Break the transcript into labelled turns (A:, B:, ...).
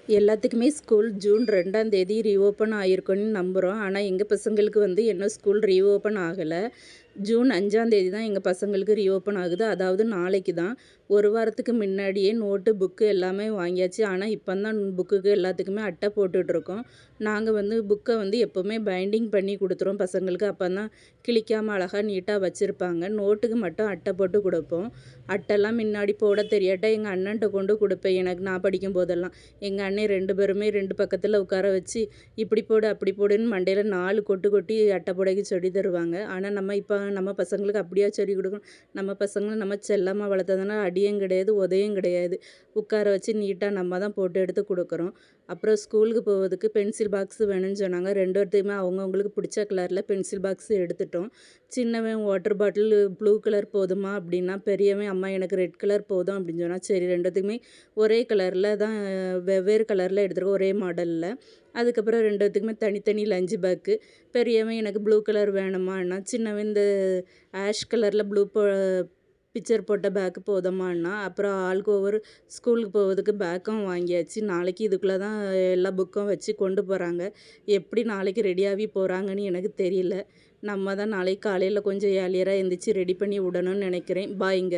A: எல்லாத்துக்குமே school June 2ஆம் தேதி ரீஓப்பன் ஆகிருக்குன்னு நம்புகிறோம். ஆனால் எங்கள் பசங்களுக்கு இன்னும் ஸ்கூல் ரீஓப்பன் ஆகலை. ஜூன் 5ஆம் தேதி தான் எங்கள் பசங்களுக்கு ரீஓப்பன் ஆகுது. அதாவது நாளைக்கு தான். ஒரு வாரத்துக்கு முன்னாடியே நோட்டு, புக்கு எல்லாமே வாங்கியாச்சு. ஆனால் இப்போ தான் புக்குக்கு எல்லாத்துக்குமே அட்டை போட்டுட்ருக்கோம். நாங்கள் புக்கை எப்போவுமே பைண்டிங் பண்ணி கொடுத்துருவோம் பசங்களுக்கு. அப்போ தான் கிழிக்காமல் அழகாக நீட்டாக வச்சுருப்பாங்க. நோட்டுக்கு மட்டும் அட்டை போட்டு கொடுப்போம். அட்டைலாம் முன்னாடி போட தெரியாட்டா எங்கள் அண்ணன்ட்ட கொண்டு கொடுப்பேன். நான் படிக்கும் போதெல்லாம் எங்கள் அண்ணன் 2 பேருமே 2 பக்கத்தில் உட்கார வச்சு இப்படி போடு அப்படி போடுன்னு மண்டையில் 4 கொட்டு கொட்டி அட்டை போடைக்கு சொல்லி தருவாங்க. ஆனால் நம்ம பசங்களுக்கு அப்படியா சொல்லிக் கொடுக்கணும். நம்ம பசங்களை நம்ம செல்லமாக வளர்த்ததுனால அடியும் கிடையாது, உதையும் கிடையாது. உட்கார வச்சு நீட்டாக நம்ம தான் போட்டு எடுத்து கொடுக்குறோம். அப்புறம் ஸ்கூலுக்கு போவதுக்கு பென்சில் பாக்ஸ் வேணும்னு சொன்னாங்க. 2 பேர்த்துக்குமே அவங்கவுங்களுக்கு பிடிச்ச கலரில் பென்சில் பாக்ஸ் எடுத்துட்டோம். சின்னவன் வாட்டர் பாட்டில் ப்ளூ கலர் போதுமா அப்படின்னா, பெரியவன் அம்மா எனக்கு ரெட் கலர் போதும் அப்படின்னு சொன்னால், சரி 2த்துக்குமே ஒரே கலரில் தான் வெவ்வேறு கலரில் எடுத்துருக்கோம், ஒரே மாடலில். அதுக்கப்புறம் 2 பேத்துக்குமே தனித்தனி லஞ்சு பேக்கு. பெரியவன் எனக்கு ப்ளூ கலர் வேணுமான்னா, சின்னவன் இந்த ஆஷ் கலரில் பிக்சர் போட்ட பேக்கு போதுமான்னா, அப்புறம் ஆளுக்கு ஒவ்வொரு ஸ்கூலுக்கு போவதுக்கு பேக்கும் வாங்கியாச்சு. நாளைக்கு இதுக்குள்ளே தான் எல்லா புக்கும் வச்சு கொண்டு போகிறாங்க. எப்படி நாளைக்கு ரெடியாகி போகிறாங்கன்னு எனக்கு தெரியல. நம்ம தான் நாளைக்கு காலையில் கொஞ்சம் ஏர்லியராக எந்திரிச்சு ரெடி பண்ணி விடணும்னு நினைக்கிறேன். பாய்ங்க.